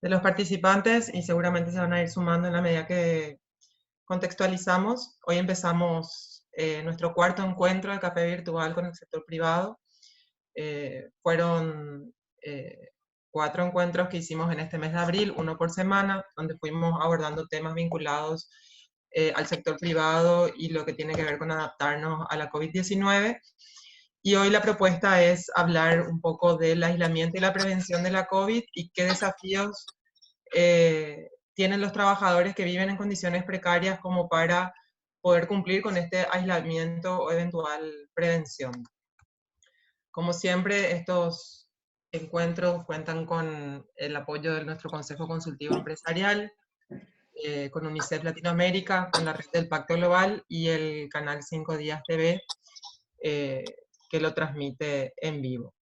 de los participantes y seguramente se van a ir sumando en la medida que contextualizamos. Hoy empezamos nuestro cuarto encuentro de café virtual con el sector privado. Fueron 4 encuentros que hicimos en este mes de abril, uno por semana, donde fuimos abordando temas vinculados al sector privado y lo que tiene que ver con adaptarnos a la COVID-19. Y hoy la propuesta es hablar un poco del aislamiento y la prevención de la COVID y qué desafíos tienen los trabajadores que viven en condiciones precarias como para poder cumplir con este aislamiento o eventual prevención. Como siempre, estos encuentros cuentan con el apoyo de nuestro Consejo Consultivo Empresarial, con UNICEF Latinoamérica, con la red del Pacto Global y el canal 5 Días TV, que lo transmite en vivo.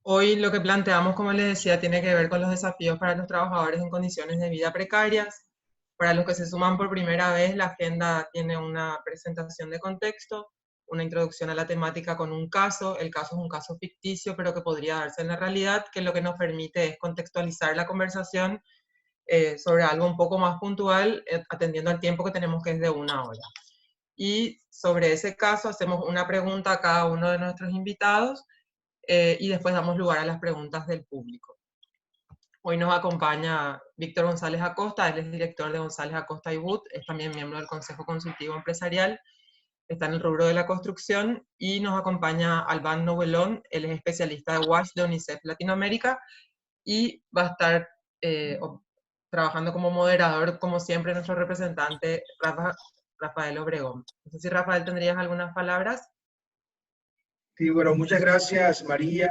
Hoy lo que planteamos, como les decía, tiene que ver con los desafíos para los trabajadores en condiciones de vida precarias. Para los que se suman por primera vez, la agenda tiene una presentación de contexto, una introducción a la temática con un caso. El caso es un caso ficticio, pero que podría darse en la realidad, que lo que nos permite es contextualizar la conversación sobre algo un poco más puntual, atendiendo al tiempo que tenemos, que es de 1 hora. Y sobre ese caso hacemos una pregunta a cada uno de nuestros invitados, y después damos lugar a las preguntas del público. Hoy nos acompaña Víctor González Acosta, él es director de González Acosta y Wood, es también miembro del Consejo Consultivo Empresarial, está en el rubro de la construcción, y nos acompaña Albán Novelón, él es especialista de WASH de UNICEF Latinoamérica, y va a estar trabajando como moderador, como siempre, nuestro representante Rafael Obregón. No sé si Rafael tendrías algunas palabras. Sí, bueno, muchas gracias María,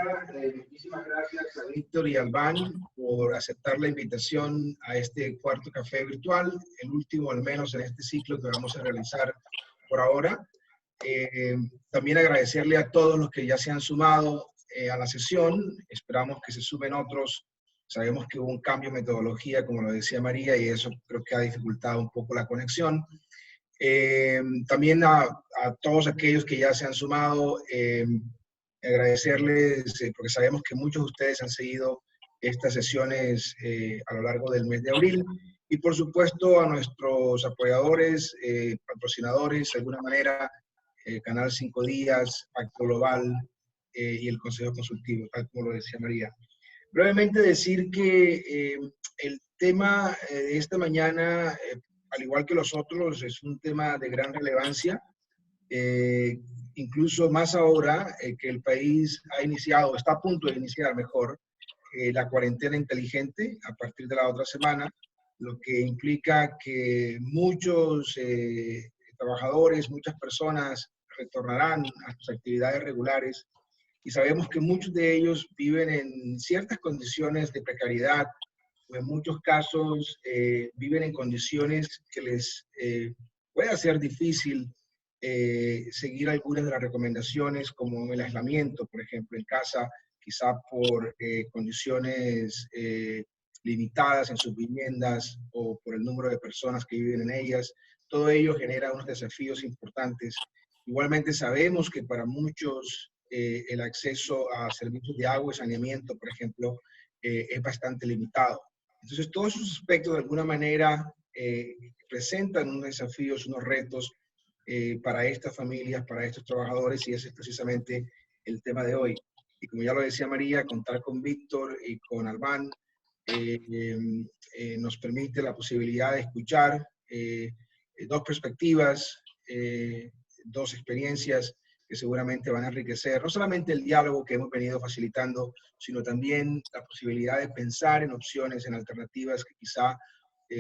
muchísimas gracias a Víctor y Albán por aceptar la invitación a este cuarto café virtual, el último al menos en este ciclo que vamos a realizar por ahora. También agradecerle a todos los que ya se han sumado a la sesión, esperamos que se sumen otros, sabemos que hubo un cambio de metodología, como lo decía María, y eso creo que ha dificultado un poco la conexión. También a todos aquellos que ya se han sumado, agradecerles, porque sabemos que muchos de ustedes han seguido estas sesiones a lo largo del mes de abril, y por supuesto a nuestros apoyadores, patrocinadores, de alguna manera, Canal 5 Días, Pacto Global y el Consejo Consultivo, tal como lo decía María. Brevemente decir que el tema de esta mañana, al igual que los otros, es un tema de gran relevancia, incluso más ahora que el país ha iniciado, está a punto de iniciar mejor, la cuarentena inteligente a partir de la otra semana, lo que implica que muchos trabajadores, muchas personas retornarán a sus actividades regulares, y sabemos que muchos de ellos viven en ciertas condiciones de precariedad, o en muchos casos viven en condiciones que les puede hacer difícil seguir algunas de las recomendaciones, como el aislamiento, por ejemplo, en casa, quizá por condiciones limitadas en sus viviendas o por el número de personas que viven en ellas. Todo ello genera unos desafíos importantes. Igualmente sabemos que para muchos el acceso a servicios de agua y saneamiento, por ejemplo, es bastante limitado. Entonces, todos esos aspectos de alguna manera presentan unos desafíos, unos retos para estas familias, para estos trabajadores, y ese es precisamente el tema de hoy. Y como ya lo decía María, contar con Víctor y con Albán nos permite la posibilidad de escuchar dos perspectivas, dos experiencias que seguramente van a enriquecer no solamente el diálogo que hemos venido facilitando, sino también la posibilidad de pensar en opciones, en alternativas que quizá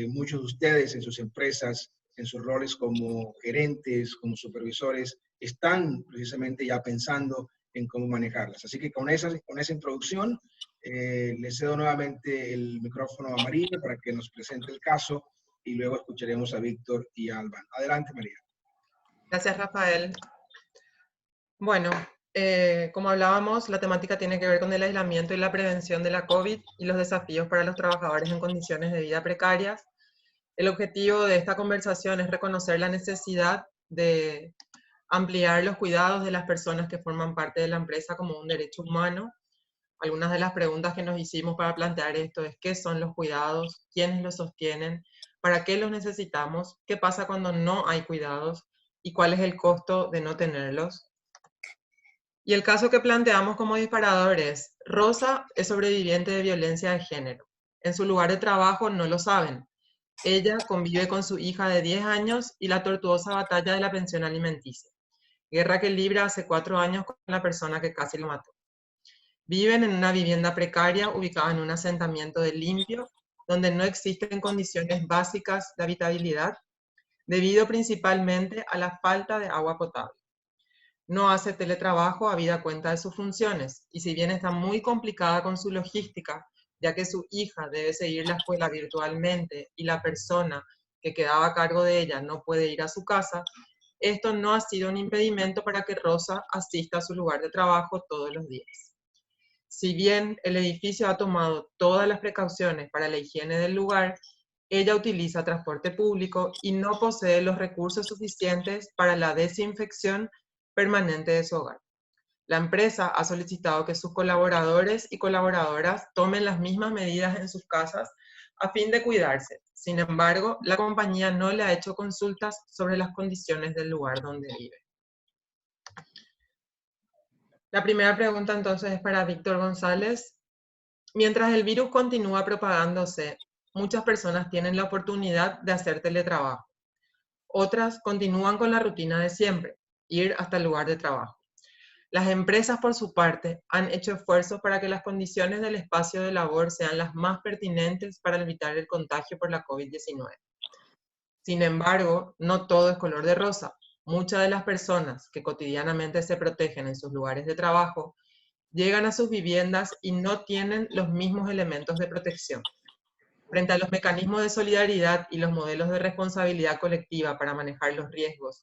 muchos de ustedes en sus empresas, en sus roles como gerentes, como supervisores, están precisamente ya pensando en cómo manejarlas. Así que con esa introducción, le cedo nuevamente el micrófono a María para que nos presente el caso, y luego escucharemos a Víctor y a Albán. Adelante, María. Gracias, Rafael. Bueno, como hablábamos, la temática tiene que ver con el aislamiento y la prevención de la COVID y los desafíos para los trabajadores en condiciones de vida precarias. El objetivo de esta conversación es reconocer la necesidad de ampliar los cuidados de las personas que forman parte de la empresa como un derecho humano, Algunas de las preguntas que nos hicimos para plantear esto es: ¿qué son los cuidados? ¿Quiénes los sostienen? ¿Para qué los necesitamos? ¿Qué pasa cuando no hay cuidados? ¿Y cuál es el costo de no tenerlos? Y el caso que planteamos como disparador es: Rosa es sobreviviente de violencia de género. En su lugar de trabajo no lo saben. Ella convive con su hija de 10 años y la tortuosa batalla de la pensión alimenticia, guerra que libra hace 4 años con la persona que casi lo mató. Viven en una vivienda precaria ubicada en un asentamiento de limpio, donde no existen condiciones básicas de habitabilidad, debido principalmente a la falta de agua potable. No hace teletrabajo habida cuenta de sus funciones, y si bien está muy complicada con su logística, ya que su hija debe seguir la escuela virtualmente y la persona que quedaba a cargo de ella no puede ir a su casa, esto no ha sido un impedimento para que Rosa asista a su lugar de trabajo todos los días. Si bien el edificio ha tomado todas las precauciones para la higiene del lugar, ella utiliza transporte público y no posee los recursos suficientes para la desinfección permanente de su hogar. La empresa ha solicitado que sus colaboradores y colaboradoras tomen las mismas medidas en sus casas a fin de cuidarse. Sin embargo, la compañía no le ha hecho consultas sobre las condiciones del lugar donde vive. La primera pregunta entonces es para Víctor González. Mientras el virus continúa propagándose, muchas personas tienen la oportunidad de hacer teletrabajo. Otras continúan con la rutina de siempre, ir hasta el lugar de trabajo. Las empresas, por su parte, han hecho esfuerzos para que las condiciones del espacio de labor sean las más pertinentes para evitar el contagio por la COVID-19. Sin embargo, no todo es color de rosa. Muchas de las personas que cotidianamente se protegen en sus lugares de trabajo llegan a sus viviendas y no tienen los mismos elementos de protección. Frente a los mecanismos de solidaridad y los modelos de responsabilidad colectiva para manejar los riesgos,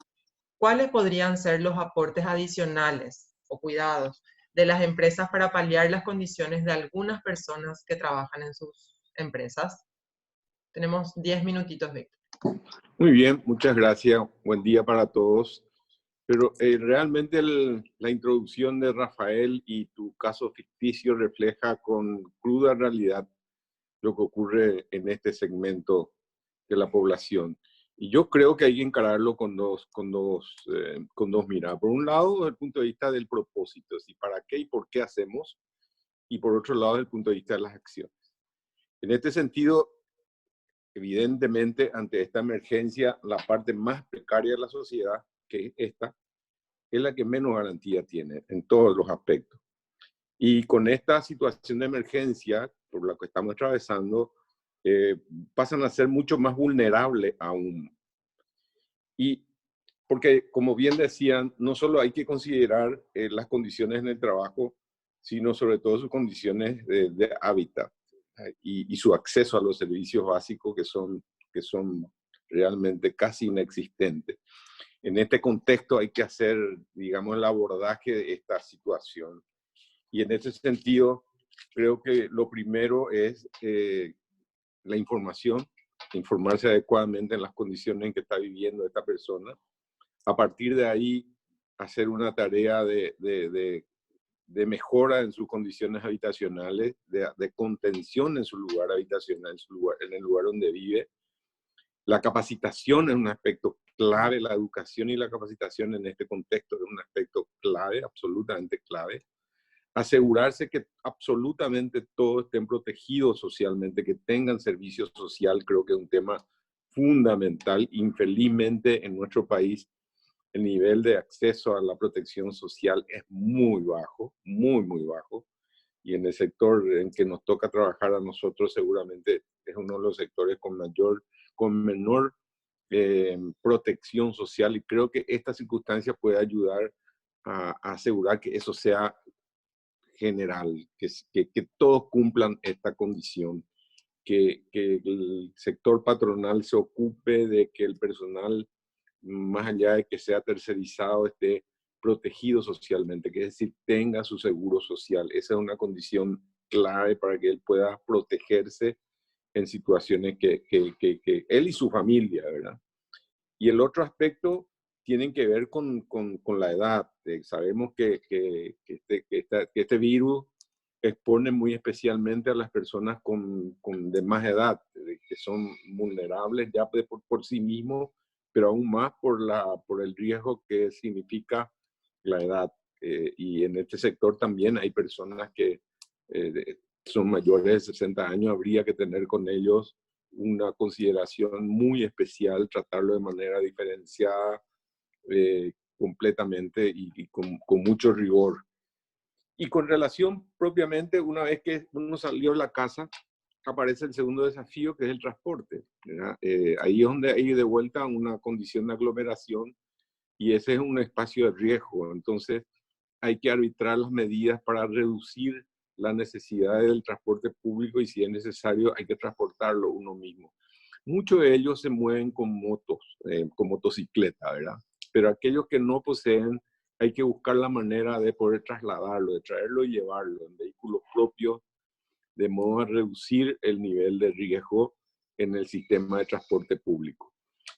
¿cuáles podrían ser los aportes adicionales o cuidados de las empresas para paliar las condiciones de algunas personas que trabajan en sus empresas? Tenemos 10 minutitos, Víctor. Muy bien, muchas gracias. Buen día para todos. Pero realmente la introducción de Rafael y tu caso ficticio refleja con cruda realidad lo que ocurre en este segmento de la población. Y yo creo que hay que encararlo con dos miradas. Por un lado, desde el punto de vista del propósito, es decir, para qué y por qué hacemos, y por otro lado, desde el punto de vista de las acciones. En este sentido, evidentemente, ante esta emergencia, la parte más precaria de la sociedad, que es esta, es la que menos garantía tiene en todos los aspectos. Y con esta situación de emergencia por la que estamos atravesando, pasan a ser mucho más vulnerables aún. Y porque, como bien decían, no solo hay que considerar las condiciones en el trabajo, sino sobre todo sus condiciones de hábitat y su acceso a los servicios básicos que son realmente casi inexistentes. En este contexto hay que hacer, digamos, el abordaje de esta situación. Y en ese sentido, creo que lo primero es la información, informarse adecuadamente en las condiciones en que está viviendo esta persona. A partir de ahí, hacer una tarea de mejora en sus condiciones habitacionales, de contención en su lugar habitacional, en el lugar donde vive. La capacitación es un aspecto clave, la educación y la capacitación en este contexto es un aspecto clave, absolutamente clave. Asegurarse que absolutamente todos estén protegidos socialmente, que tengan servicio social, creo que es un tema fundamental. Infelizmente en nuestro país el nivel de acceso a la protección social es muy bajo, muy, muy bajo. Y en el sector en que nos toca trabajar a nosotros seguramente es uno de los sectores con menor protección social, y creo que esta circunstancia puede ayudar a asegurar que eso sea general, que todos cumplan esta condición, que el sector patronal se ocupe de que el personal, más allá de que sea tercerizado, esté protegido socialmente, que es decir, tenga su seguro social. Esa es una condición clave para que él pueda protegerse en situaciones que él y su familia, ¿verdad? Y el otro aspecto tiene que ver con la edad. Sabemos que este virus expone muy especialmente a las personas de más edad, que son vulnerables ya por sí mismos, pero aún más por el riesgo que significa la edad. Y en este sector también hay personas que son mayores de 60 años, habría que tener con ellos una consideración muy especial, tratarlo de manera diferenciada completamente y con mucho rigor. Y con relación propiamente, una vez que uno salió de la casa, aparece el segundo desafío, que es el transporte. Ahí es donde hay de vuelta una condición de aglomeración y ese es un espacio de riesgo. Entonces hay que arbitrar las medidas para reducir la necesidad del transporte público y si es necesario hay que transportarlo uno mismo. Muchos de ellos se mueven con motos, con motocicleta, ¿verdad? Pero aquellos que no poseen, hay que buscar la manera de poder trasladarlo, de traerlo y llevarlo en vehículos propios, de modo a reducir el nivel de riesgo en el sistema de transporte público.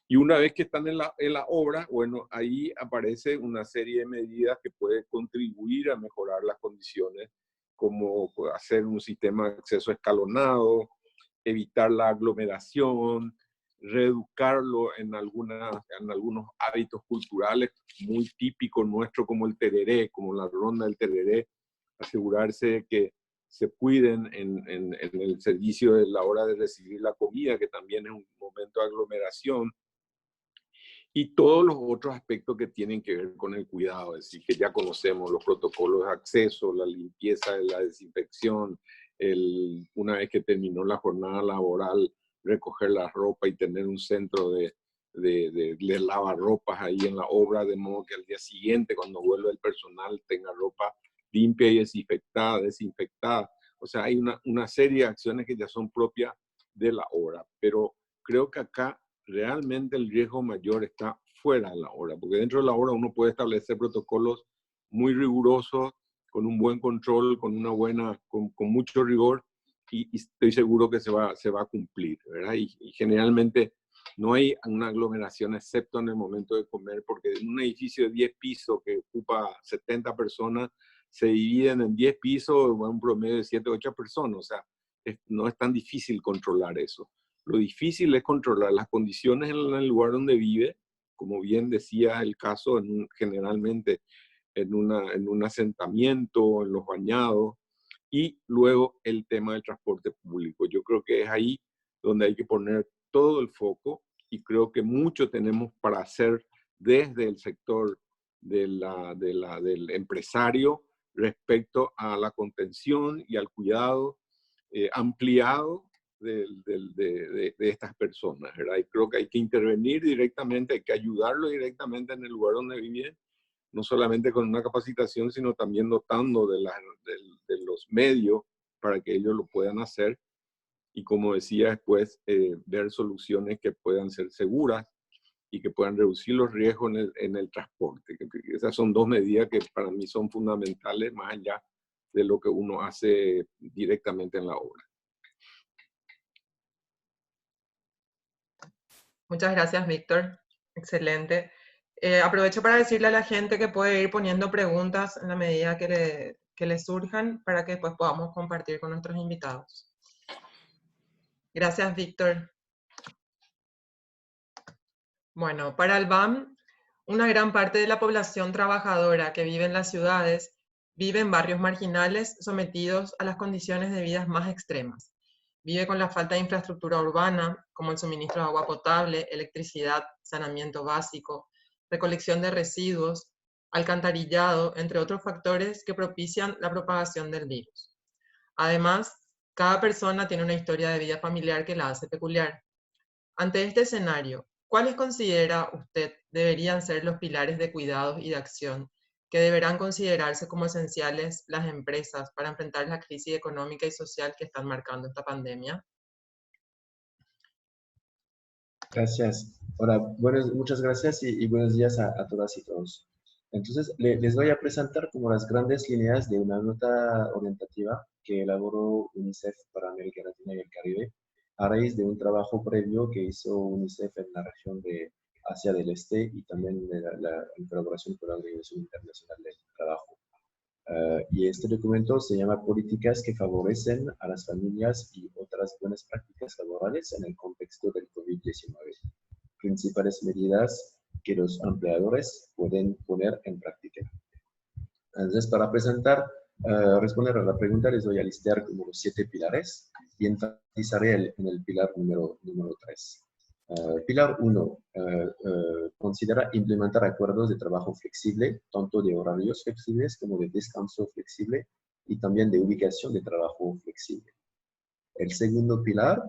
Y una vez que están en la obra, bueno, ahí aparece una serie de medidas que puede contribuir a mejorar las condiciones, como hacer un sistema de acceso escalonado, evitar la aglomeración, reeducarlo en algunos hábitos culturales muy típicos nuestros, como el tereré, como la ronda del tereré, asegurarse de que se cuiden en el servicio de la hora de recibir la comida, que también es un momento de aglomeración, y todos los otros aspectos que tienen que ver con el cuidado, es decir, que ya conocemos los protocolos de acceso, la limpieza, la desinfección, una vez que terminó la jornada laboral, recoger la ropa y tener un centro de lavarropas ahí en la obra, de modo que al día siguiente, cuando vuelva el personal, tenga ropa limpia y desinfectada. O sea, hay una serie de acciones que ya son propias de la obra, pero creo que acá realmente el riesgo mayor está fuera de la obra, porque dentro de la obra uno puede establecer protocolos muy rigurosos, con un buen control, con mucho rigor, y estoy seguro que se va a cumplir, ¿verdad? Y generalmente no hay una aglomeración, excepto en el momento de comer, porque en un edificio de 10 pisos que ocupa 70 personas, se dividen en 10 pisos, un promedio de 7 o 8 personas, o sea, no es tan difícil controlar eso. Lo difícil es controlar las condiciones en el lugar donde vive, como bien decía el caso, generalmente en un asentamiento, en los bañados, y luego el tema del transporte público. Yo creo que es ahí donde hay que poner todo el foco y creo que mucho tenemos para hacer desde el sector del empresario respecto a la contención y al cuidado ampliado de estas personas, ¿verdad? Y creo que hay que intervenir directamente, hay que ayudarlo directamente en el lugar donde viven, no solamente con una capacitación, sino también dotando de los medios para que ellos lo puedan hacer. Y como decía después, ver soluciones que puedan ser seguras y que puedan reducir los riesgos en el transporte. Esas son dos medidas que para mí son fundamentales, más allá de lo que uno hace directamente en la obra. Muchas gracias, Víctor. Excelente. Aprovecho para decirle a la gente que puede ir poniendo preguntas en la medida que le surjan para que después podamos compartir con nuestros invitados. Gracias, Víctor. Bueno, para el BAM, una gran parte de la población trabajadora que vive en las ciudades vive en barrios marginales sometidos a las condiciones de vida más extremas. Vive con la falta de infraestructura urbana, como el suministro de agua potable, electricidad, saneamiento básico, recolección de residuos, alcantarillado, entre otros factores que propician la propagación del virus. Además, cada persona tiene una historia de vida familiar que la hace peculiar. Ante este escenario, ¿cuáles considera usted deberían ser los pilares de cuidados y de acción que deberán considerarse como esenciales las empresas para enfrentar la crisis económica y social que están marcando esta pandemia? Gracias. Ahora, muchas gracias y buenos días a todas y todos. Entonces, les voy a presentar como las grandes líneas de una nota orientativa que elaboró UNICEF para América Latina y el Caribe a raíz de un trabajo previo que hizo UNICEF en la región de Asia del Este y también en colaboración con la Organización Internacional del Trabajo. Y este documento se llama Políticas que favorecen a las familias y otras buenas prácticas laborales en el contexto del COVID-19. Principales medidas que los empleadores pueden poner en práctica. Entonces, para responder a la pregunta, les voy a listar como los 7 pilares y enfatizaré en el pilar número 3. Pilar 1 considera implementar acuerdos de trabajo flexible, tanto de horarios flexibles como de descanso flexible y también de ubicación de trabajo flexible. El segundo pilar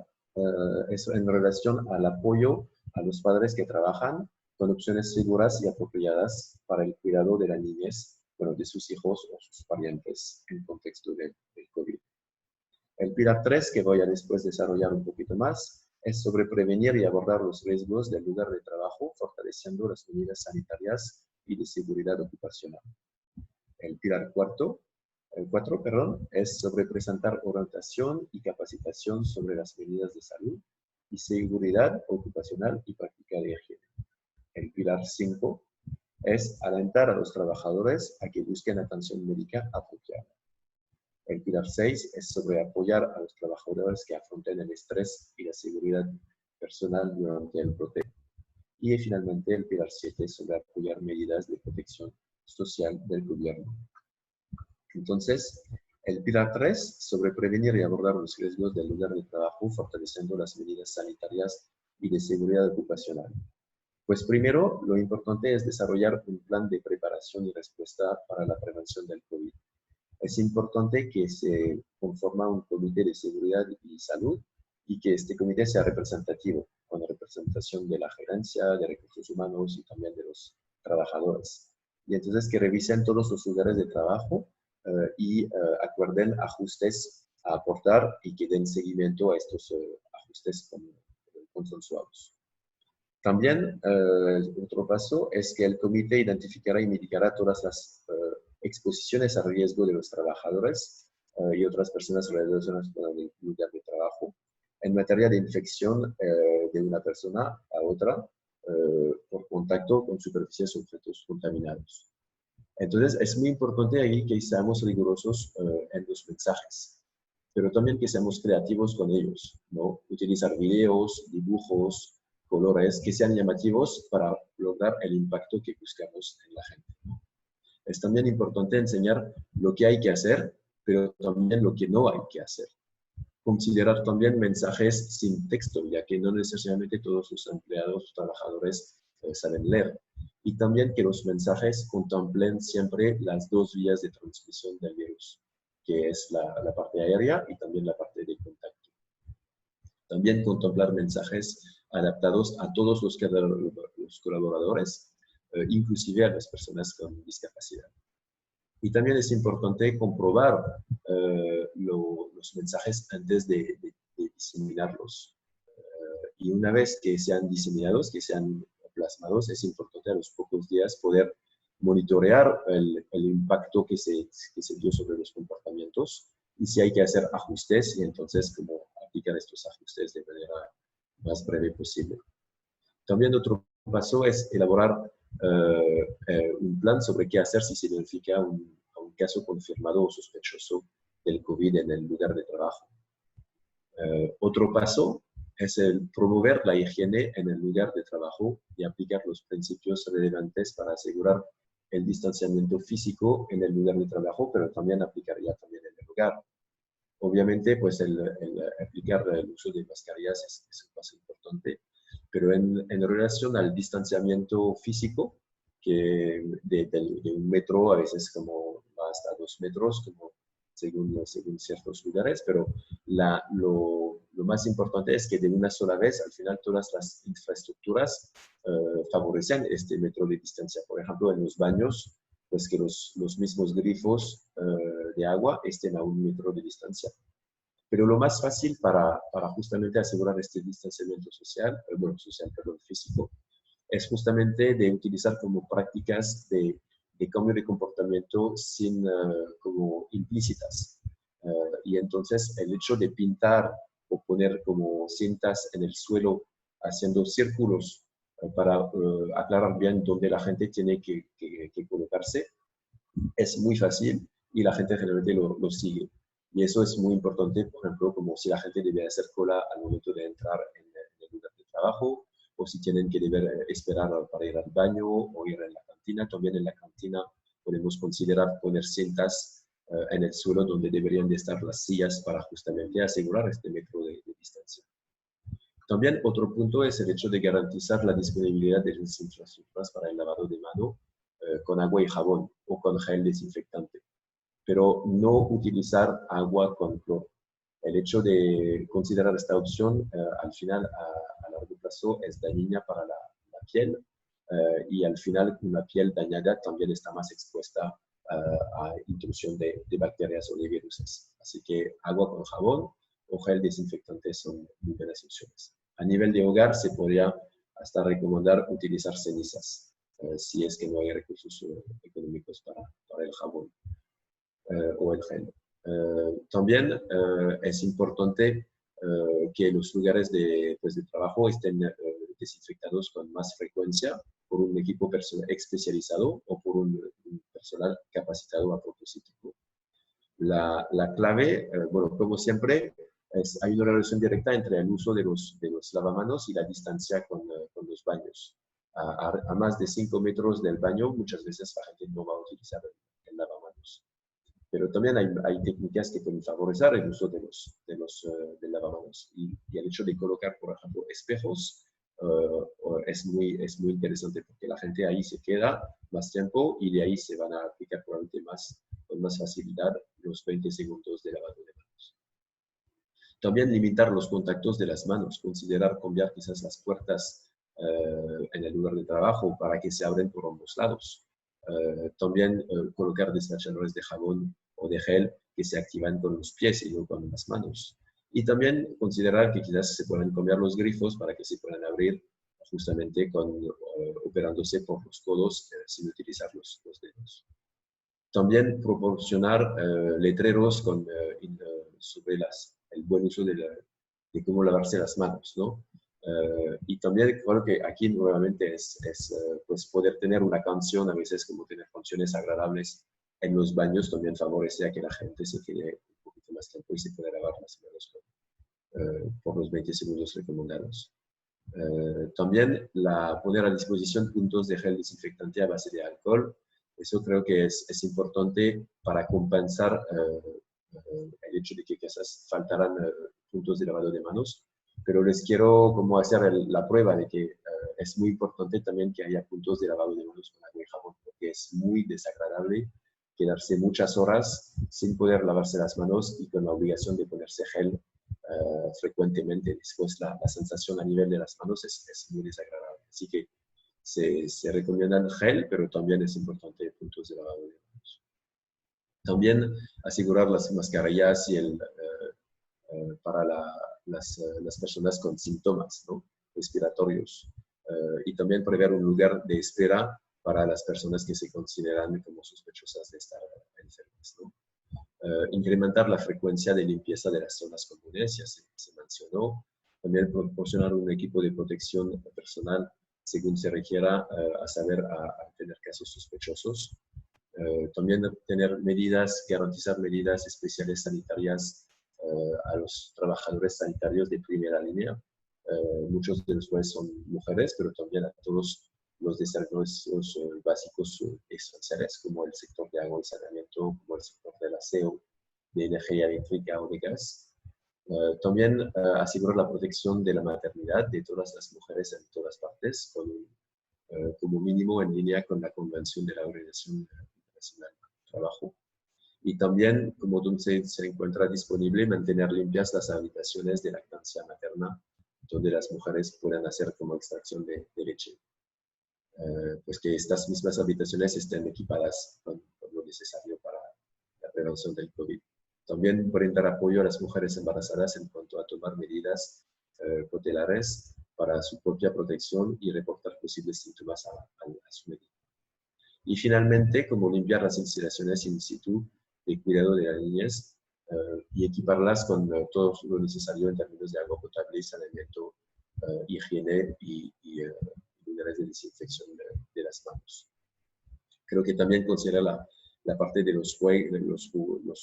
es en relación al apoyo a los padres que trabajan con opciones seguras y apropiadas para el cuidado de la niñez, de sus hijos o sus parientes en contexto del COVID. El pilar 3, que voy a después desarrollar un poquito más, es sobre prevenir y abordar los riesgos del lugar de trabajo, fortaleciendo las medidas sanitarias y de seguridad ocupacional. El pilar 4, es sobre presentar orientación y capacitación sobre las medidas de salud y seguridad ocupacional y práctica de higiene. El pilar 5 es alentar a los trabajadores a que busquen atención médica apropiada. El pilar 6 es sobre apoyar a los trabajadores que afronten el estrés y la seguridad personal durante el brote. Y finalmente el pilar 7 es sobre apoyar medidas de protección social del gobierno. Entonces, el pilar 3 sobre prevenir y abordar los riesgos del lugar de trabajo, fortaleciendo las medidas sanitarias y de seguridad ocupacional. Pues primero, lo importante es desarrollar un plan de preparación y respuesta para la prevención del COVID. Es importante que se conforme un comité de seguridad y salud y que este comité sea representativo, con representación de la gerencia, de recursos humanos y también de los trabajadores. Y entonces que revisen todos los lugares de trabajo y acuerden ajustes a aportar y que den seguimiento a estos ajustes consensuados. También otro paso es que el comité identificará y mitigará todas las exposiciones a riesgo de los trabajadores y otras personas relacionadas con el lugar de trabajo en materia de infección de una persona a otra por contacto con superficies o objetos contaminados. Entonces, es muy importante ahí que seamos rigurosos en los mensajes, pero también que seamos creativos con ellos, ¿no? Utilizar videos, dibujos, colores que sean llamativos para lograr el impacto que buscamos en la gente, ¿no? Es también importante enseñar lo que hay que hacer, pero también lo que no hay que hacer. Considerar también mensajes sin texto, ya que no necesariamente todos los empleados o trabajadores saben leer. Y también que los mensajes contemplen siempre las 2 vías de transmisión del virus, que es la parte aérea y también la parte de contacto. También contemplar mensajes adaptados a todos los colaboradores, inclusive a las personas con discapacidad. Y también es importante comprobar los mensajes antes de diseminarlos. Y una vez que sean diseminados, que sean plasmados, es importante a los pocos días poder monitorear el impacto que se dio sobre los comportamientos y si hay que hacer ajustes y entonces cómo aplicar estos ajustes de manera más breve posible. También otro paso es elaborar un plan sobre qué hacer si se identifica un caso confirmado o sospechoso del COVID en el lugar de trabajo. Otro paso es el promover la higiene en el lugar de trabajo y aplicar los principios relevantes para asegurar el distanciamiento físico en el lugar de trabajo, pero también aplicaría también en el hogar. Obviamente, pues el aplicar el uso de mascarillas es un paso importante, pero en relación al distanciamiento físico, que de 1 metro, a veces como hasta 2 metros, como según ciertos lugares, pero lo más importante es que de una sola vez, al final, todas las infraestructuras favorecen este metro de distancia. Por ejemplo, en los baños, pues que los mismos grifos de agua estén a 1 metro de distancia. Pero lo más fácil para justamente asegurar este distanciamiento físico, es justamente de utilizar como prácticas de cambio de comportamiento como implícitas. Y entonces el hecho de pintar o poner como cintas en el suelo haciendo círculos para aclarar bien dónde la gente tiene que colocarse, es muy fácil y la gente generalmente lo sigue. Y eso es muy importante, por ejemplo, como si la gente debe hacer cola al momento de entrar en el lugar de trabajo, o si tienen que esperar para ir al baño o ir a la cantina. También en la cantina podemos considerar poner cintas en el suelo donde deberían de estar las sillas para justamente asegurar este metro de distancia. También otro punto es el hecho de garantizar la disponibilidad de las infraestructuras para el lavado de mano con agua y jabón o con gel desinfectante, pero no utilizar agua con cloro. El hecho de considerar esta opción al final a largo plazo es dañina para la piel y al final una piel dañada también está más expuesta a intrusión de bacterias o de virus. Así que agua con jabón o gel desinfectante son muy buenas opciones. A nivel de hogar se podría hasta recomendar utilizar cenizas si es que no hay recursos económicos para el jabón o el gel. También es importante que los lugares de trabajo estén desinfectados con más frecuencia por un equipo especializado o por un personal capacitado a propósito. La clave, bueno, como siempre, hay una relación directa entre el uso de los lavamanos y la distancia con los baños. A más de 5 metros del baño, muchas veces la gente no va a utilizar el lavamanos. Pero también hay técnicas que pueden favorecer el uso del lavamanos. Y el hecho de colocar, por ejemplo, espejos es muy interesante porque la gente ahí se queda más tiempo y de ahí se van a aplicar probablemente con más facilidad los 20 segundos de lavado de manos. También limitar los contactos de las manos, considerar cambiar quizás las puertas en el lugar de trabajo para que se abren por ambos lados. También colocar despachadores de jabón o de gel que se activan con los pies y no con las manos. Y también considerar que quizás se pueden cambiar los grifos para que se puedan abrir justamente operándose por los codos sin utilizar los dedos. También proporcionar letreros sobre el buen uso de cómo lavarse las manos, ¿no? Y también creo que aquí nuevamente es pues poder tener una canción, a veces como tener canciones agradables en los baños, también favorece a que la gente se quede un poquito más tiempo y se pueda lavar las manos por los 20 segundos recomendados. También poner a disposición puntos de gel desinfectante a base de alcohol. Eso creo que es importante para compensar el hecho de que quizás faltarán puntos de lavado de manos. Pero les quiero como hacer la prueba de que es muy importante también que haya puntos de lavado de manos con agua y jabón, porque es muy desagradable quedarse muchas horas sin poder lavarse las manos y con la obligación de ponerse gel frecuentemente. Después la sensación a nivel de las manos es muy desagradable. Así que se recomiendan gel, pero también es importante puntos de lavado de manos. También asegurar las mascarillas y para las personas con síntomas, ¿no?, respiratorios. Y también prever un lugar de espera para las personas que se consideran como sospechosas de estar enfermas, ¿no? Incrementar la frecuencia de limpieza de las zonas comunes, ya se mencionó. También proporcionar un equipo de protección personal según se requiera, a saber, a tener casos sospechosos. También garantizar medidas especiales sanitarias a los trabajadores sanitarios de primera línea, muchos de los cuales son mujeres, pero también a todos los de servicios básicos esenciales, como el sector de agua y saneamiento, como el sector del aseo, de energía eléctrica o de gas. También asegurar la protección de la maternidad de todas las mujeres en todas partes, como mínimo en línea con la Convención de la Organización Internacional del Trabajo. Y también, como donde se encuentra disponible, mantener limpias las habitaciones de lactancia materna, donde las mujeres puedan hacer como extracción de leche. Pues que estas mismas habitaciones estén equipadas con lo necesario para la prevención del COVID. También brindar apoyo a las mujeres embarazadas en cuanto a tomar medidas cautelares para su propia protección y reportar posibles síntomas a su médico. Y finalmente, como limpiar las instalaciones in situ de cuidado de las niñas y equiparlas con todo lo necesario en términos de agua potable, saneamiento, higiene y lugares de desinfección de las manos. Creo que también considera la parte de los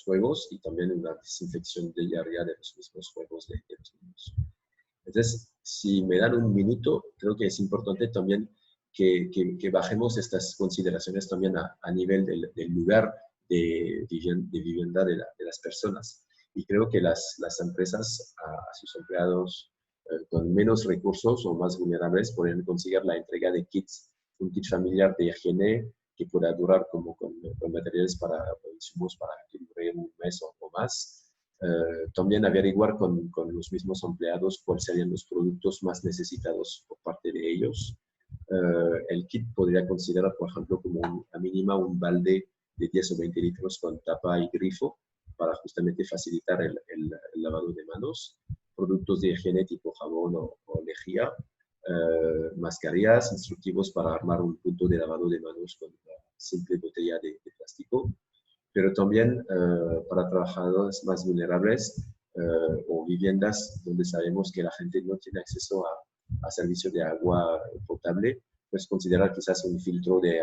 juegos y también una desinfección diaria de los mismos juegos de los niños. Entonces, si me dan un minuto, creo que es importante también que bajemos estas consideraciones también a nivel del lugar de vivienda de las personas. Y creo que las empresas a sus empleados con menos recursos o más vulnerables pueden conseguir la entrega de kits, un kit familiar de higiene que pueda durar como con materiales para insumos para que dure un mes o más. También averiguar con los mismos empleados cuáles serían los productos más necesitados por parte de ellos. El kit podría considerar, por ejemplo, como a mínima un balde de 10 o 20 litros con tapa y grifo para justamente facilitar el lavado de manos, productos de higiene tipo jabón o lejía, mascarillas, instructivos para armar un punto de lavado de manos con una simple botella de plástico, pero también para trabajadores más vulnerables o viviendas donde sabemos que la gente no tiene acceso a servicio de agua potable, pues considerar quizás un filtro de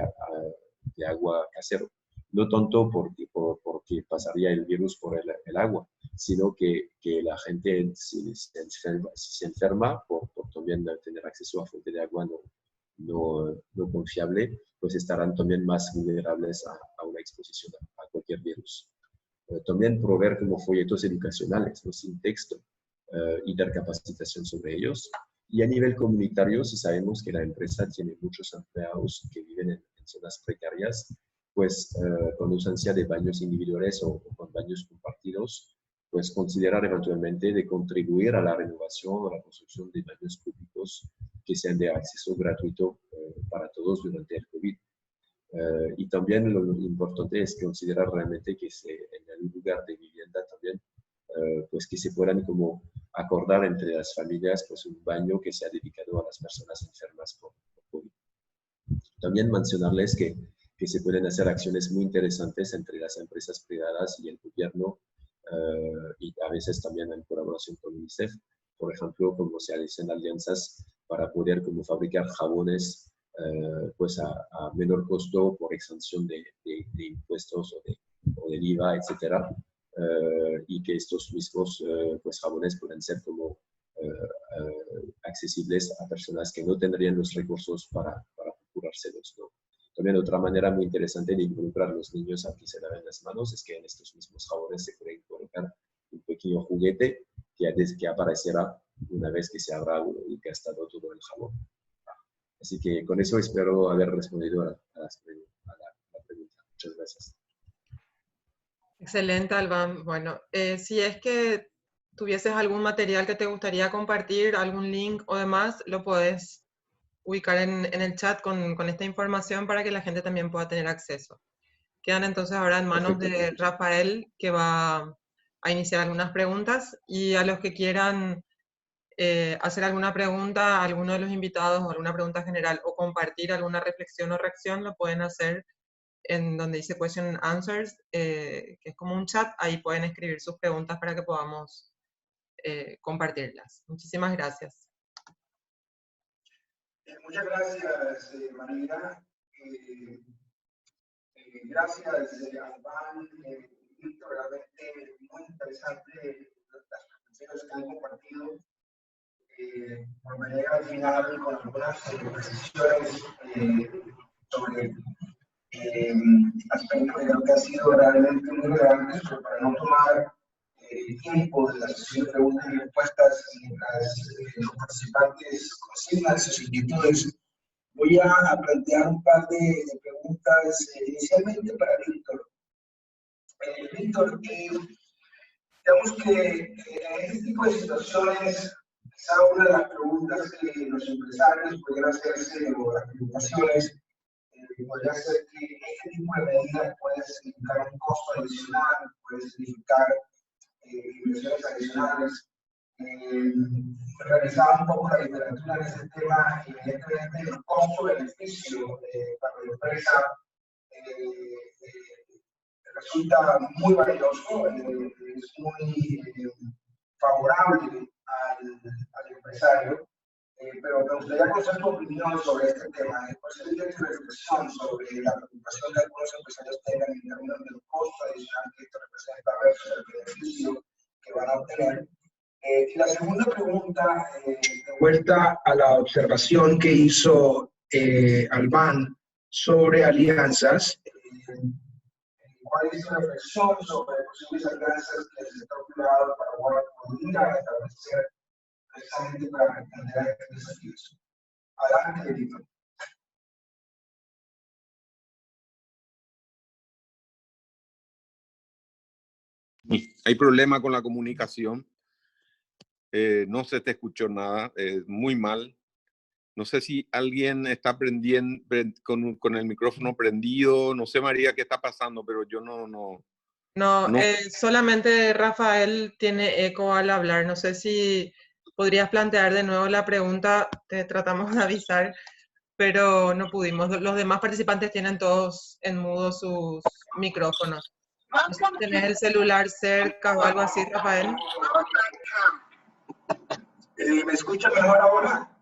agua casero. No tanto porque pasaría el virus por el agua, sino que la gente si se enferma por también tener acceso a fuente de agua no confiable, pues estarán también más vulnerables a una exposición a cualquier virus. También proveer como folletos educacionales, ¿no? Sin texto, y dar capacitación sobre ellos. Y a nivel comunitario, si sabemos que la empresa tiene muchos empleados que viven en zonas precarias, pues con ausencia de baños individuales o con baños compartidos, pues considerar eventualmente de contribuir a la renovación o la construcción de baños públicos que sean de acceso gratuito para todos durante el COVID. Y también lo importante es considerar realmente que en el lugar de vivienda también, pues que se puedan como acordar entre las familias pues un baño que sea dedicado a las personas enfermas por COVID. También mencionarles que se pueden hacer acciones muy interesantes entre las empresas privadas y el gobierno, y a veces también en colaboración con UNICEF, por ejemplo, como se hacen alianzas para poder como fabricar jabones pues a menor costo por exención de impuestos o del IVA, etcétera, y que estos mismos pues jabones pueden ser como accesibles a personas que no tendrían los recursos para procurárselos, ¿no? También otra manera muy interesante de involucrar a los niños a que se laven las manos es que en estos mismos jabones se puede colocar un pequeño juguete que aparecerá una vez que se habrá gastado todo el jabón. Así que con eso espero haber respondido a la pregunta. Muchas gracias. Excelente, Alban. Bueno, si es que tuvieses algún material que te gustaría compartir, algún link o demás, lo puedes ubicar en el chat con esta información para que la gente también pueda tener acceso. Quedan entonces ahora en manos de Rafael, que va a iniciar algunas preguntas, y a los que quieran hacer alguna pregunta a alguno de los invitados o alguna pregunta general o compartir alguna reflexión o reacción, lo pueden hacer en donde dice Question and Answers, que es como un chat. Ahí pueden escribir sus preguntas para que podamos compartirlas. Muchísimas gracias. Muchas gracias, María. Gracias, Alban, Víctor, realmente muy interesante las presentaciones que han compartido. Por manera al final con algunas precisiones sobre aspectos que creo que ha sido realmente muy relevantes, pero para no tomar tiempo de la sesión de preguntas y respuestas, los participantes consignan sus inquietudes. Voy a plantear un par de preguntas inicialmente para Víctor. Víctor, digamos que en este tipo de situaciones, quizá una de las preguntas que los empresarios podrían hacerse, o las preocupaciones, podría ser que este tipo de medidas puede significar un costo adicional, puede significar inversiones adicionales. Revisaba un poco la literatura en este tema, y evidentemente el costo-beneficio para la empresa resulta muy valioso, es muy favorable al empresario, pero me gustaría conocer tu opinión sobre este tema. Después de tu reflexión sobre la preocupación que algunos empresarios tengan en términos del costo adicional que esto representa versus el beneficio que van a obtener. Y la segunda pregunta, de vuelta a la observación que hizo Albán sobre alianzas, ¿cuál es su reflexión sobre posibles alianzas que el sector privado para podría establecer precisamente para responder a estos desafíos? Adelante, Víctor. Hay problema con la comunicación. No se te escuchó nada, muy mal. No sé si alguien está con el micrófono prendido. No sé, María, qué está pasando, pero yo no. Solamente Rafael tiene eco al hablar. No sé si podrías plantear de nuevo la pregunta. Te tratamos de avisar, pero no pudimos. Los demás participantes tienen todos en mudo sus micrófonos. No sé si tenés el celular cerca o algo así, Rafael. ¿Me escucha mejor ahora?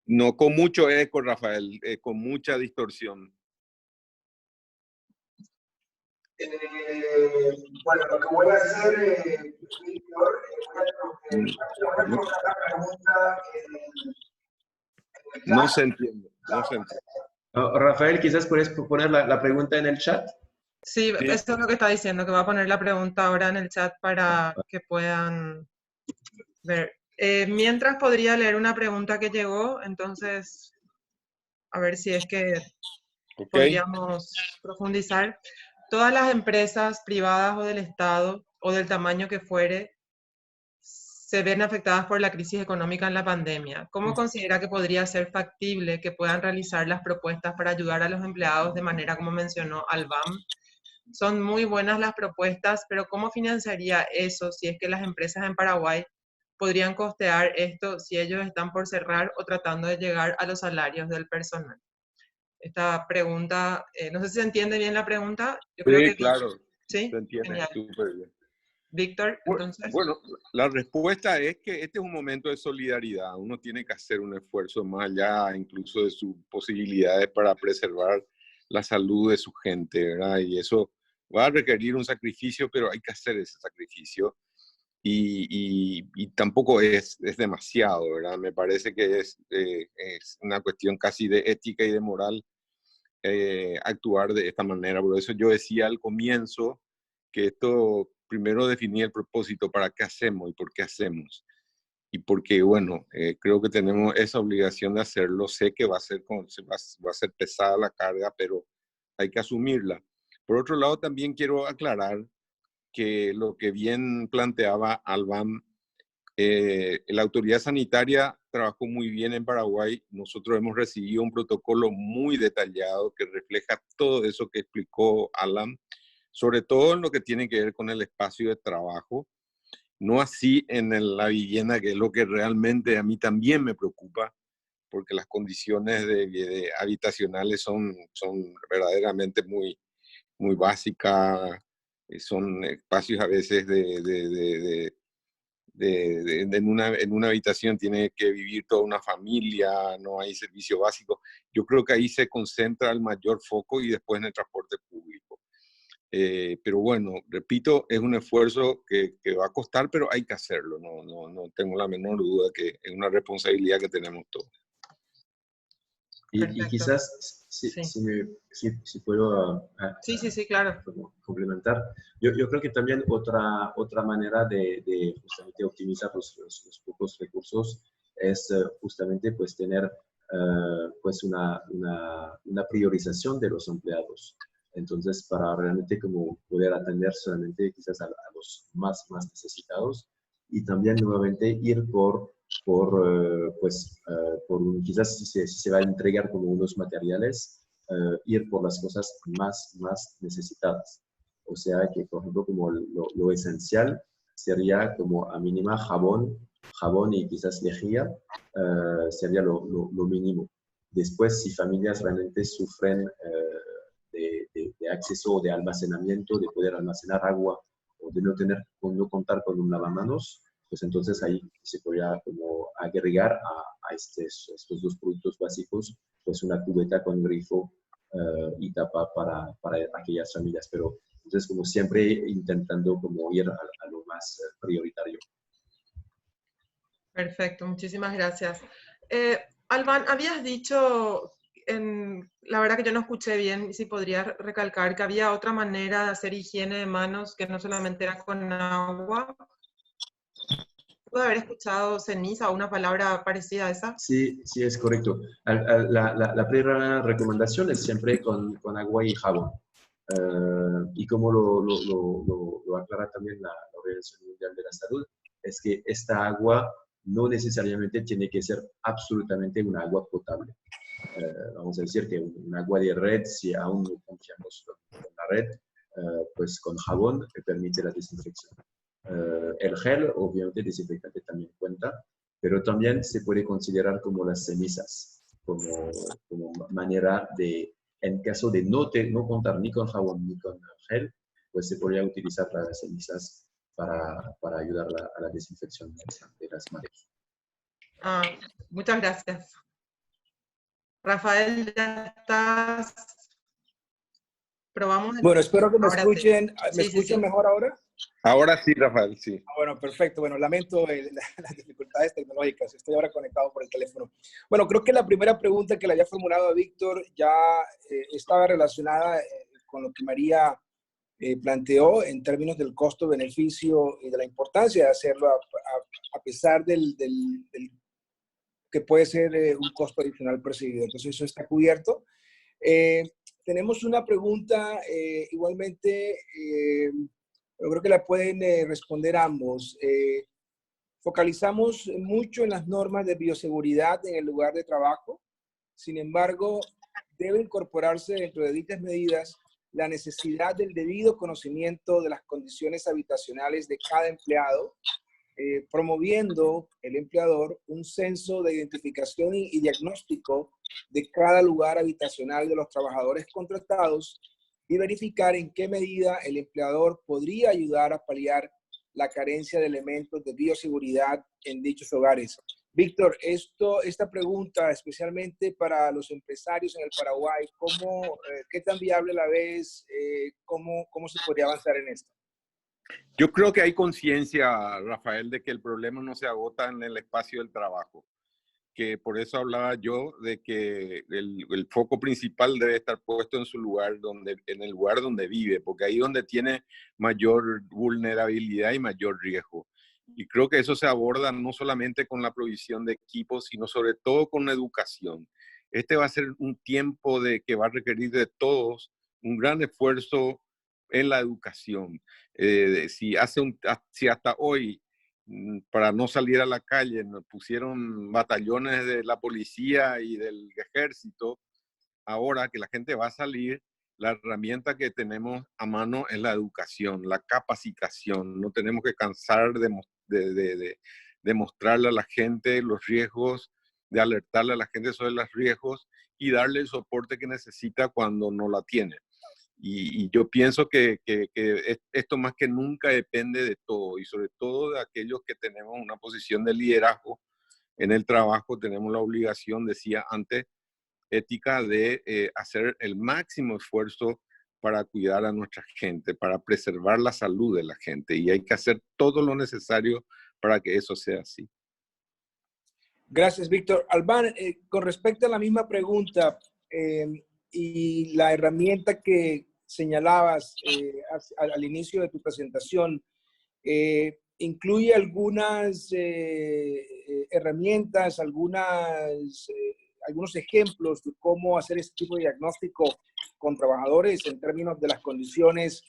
No, con mucho eco, Rafael, con mucha distorsión. Bueno, lo que voy a hacer, Víctor, voy a colocar la pregunta no se entiende, no se entiende. Rafael, quizás puedes poner la pregunta en el chat. Sí, eso es lo que está diciendo, que va a poner la pregunta ahora en el chat para que puedan ver. Mientras podría leer una pregunta que llegó, entonces, a ver si es que podríamos profundizar. Todas las empresas privadas o del Estado, o del tamaño que fuere, se ven afectadas por la crisis económica en la pandemia. ¿Cómo considera que podría ser factible que puedan realizar las propuestas para ayudar a los empleados de manera como mencionó Albán? Son muy buenas las propuestas, pero ¿cómo financiaría eso si es que las empresas en Paraguay podrían costear esto si ellos están por cerrar o tratando de llegar a los salarios del personal? Esta pregunta, no sé si se entiende bien la pregunta. Yo creo que claro, sí, se entiende súper bien. Víctor, entonces. Bueno, la respuesta es que este es un momento de solidaridad. Uno tiene que hacer un esfuerzo más allá incluso de sus posibilidades para preservar la salud de su gente, ¿verdad? Y eso va a requerir un sacrificio, pero hay que hacer ese sacrificio. Y tampoco es demasiado, ¿verdad? Me parece que es una cuestión casi de ética y de moral actuar de esta manera. Por eso yo decía al comienzo que esto, primero definir el propósito, para qué hacemos y por qué hacemos. Y porque, bueno, creo que tenemos esa obligación de hacerlo. Sé que va a ser pesada la carga, pero hay que asumirla. Por otro lado, también quiero aclarar que lo que bien planteaba Albán, la autoridad sanitaria trabajó muy bien en Paraguay. Nosotros hemos recibido un protocolo muy detallado que refleja todo eso que explicó Alan, sobre todo en lo que tiene que ver con el espacio de trabajo, no así en la vivienda, que es lo que realmente a mí también me preocupa, porque las condiciones habitacionales son verdaderamente muy básicas, son espacios a veces en una habitación tiene que vivir toda una familia, no hay servicio básico. Yo creo que ahí se concentra el mayor foco y después en el transporte público. Pero bueno, repito, es un esfuerzo que va a costar, pero hay que hacerlo. No tengo la menor duda que es una responsabilidad que tenemos todos. Y quizás, si puedo sí, claro. complementar, yo creo que también otra manera de justamente optimizar los pocos recursos es justamente pues tener pues una priorización de los empleados. Entonces, para realmente como poder atender solamente quizás a los más necesitados y también nuevamente ir por quizás si se va a entregar como unos materiales, ir por las cosas más necesitadas. O sea que, por ejemplo, como lo esencial sería como a mínima jabón y quizás lejía, sería lo mínimo. Después, si familias realmente sufren de acceso o de almacenamiento, de poder almacenar agua o de no contar con un lavamanos, pues entonces ahí se podría como agregar a estos dos productos básicos, pues una cubeta con grifo y tapa para aquellas familias. Pero entonces, como siempre, intentando como ir a lo más prioritario. Perfecto, muchísimas gracias. Albán, habías dicho, la verdad que yo no escuché bien, si podrías recalcar que había otra manera de hacer higiene de manos que no solamente era con agua. ¿Puedo haber escuchado ceniza o una palabra parecida a esa? Sí, sí, es correcto. La primera recomendación es siempre con agua y jabón. Y como lo aclara también la Organización Mundial de la Salud, es que esta agua no necesariamente tiene que ser absolutamente una agua potable. Vamos a decir que un agua de red, si aún no confiamos con la red, pues con jabón que permite la desinfección. El gel, obviamente, desinfectante también cuenta, pero también se puede considerar como las cenizas, como manera de, en caso de no contar ni con jabón ni con gel, pues se podría utilizar las cenizas para ayudar a la desinfección de las manos. Muchas gracias. Rafael, ¿ya estás? Probamos. Bueno, espero que me Ahora escuchen. sí. ¿Me escuchan mejor ahora? Ahora sí, Rafael, sí. Bueno, perfecto. Bueno, lamento las dificultades tecnológicas. Estoy ahora conectado por el teléfono. Bueno, creo que la primera pregunta que le había formulado a Víctor ya estaba relacionada con lo que María planteó en términos del costo-beneficio y de la importancia de hacerlo a pesar del que puede ser un costo adicional percibido. Entonces, eso está cubierto. Tenemos una pregunta igualmente, yo creo que la pueden responder ambos. Focalizamos mucho en las normas de bioseguridad en el lugar de trabajo. Sin embargo, debe incorporarse dentro de dichas medidas la necesidad del debido conocimiento de las condiciones habitacionales de cada empleado, promoviendo el empleador un censo de identificación y diagnóstico de cada lugar habitacional de los trabajadores contratados y verificar en qué medida el empleador podría ayudar a paliar la carencia de elementos de bioseguridad en dichos hogares. Víctor, esta pregunta, especialmente para los empresarios en el Paraguay, ¿qué tan viable la ves? ¿Cómo se podría avanzar en esto? Yo creo que hay conciencia, Rafael, de que el problema no se agota en el espacio del trabajo, que por eso hablaba yo de que el foco principal debe estar puesto en su lugar, en el lugar donde vive, porque ahí es donde tiene mayor vulnerabilidad y mayor riesgo. Y creo que eso se aborda no solamente con la provisión de equipos, sino sobre todo con la educación. Este va a ser un tiempo que va a requerir de todos un gran esfuerzo en la educación. Si hasta hoy, para no salir a la calle, nos pusieron batallones de la policía y del ejército, ahora que la gente va a salir, la herramienta que tenemos a mano es la educación, la capacitación. No tenemos que cansar de mostrarle a la gente los riesgos, de alertarle a la gente sobre los riesgos y darle el soporte que necesita cuando no la tiene. Y yo pienso que esto más que nunca depende de todo y sobre todo de aquellos que tenemos una posición de liderazgo en el trabajo, tenemos la obligación, decía antes, ética de hacer el máximo esfuerzo para cuidar a nuestra gente, para preservar la salud de la gente y hay que hacer todo lo necesario para que eso sea así. Gracias, Víctor. Albán, con respecto a la misma pregunta y la herramienta que señalabas al inicio de tu presentación, incluye algunas herramientas, algunos ejemplos de cómo hacer este tipo de diagnóstico con trabajadores en términos de las condiciones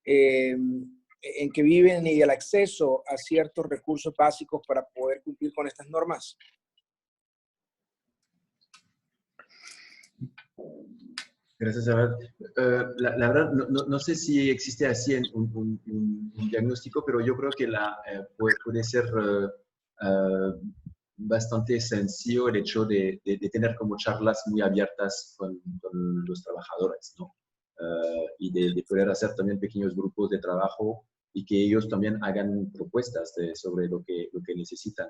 en que viven y el acceso a ciertos recursos básicos para poder cumplir con estas normas. Gracias, Abad. La verdad, no sé si existe así un diagnóstico, pero yo creo que puede ser bastante sencillo el hecho de tener como charlas muy abiertas con los trabajadores, ¿no? Y de poder hacer también pequeños grupos de trabajo y que ellos también hagan propuestas sobre lo que necesitan.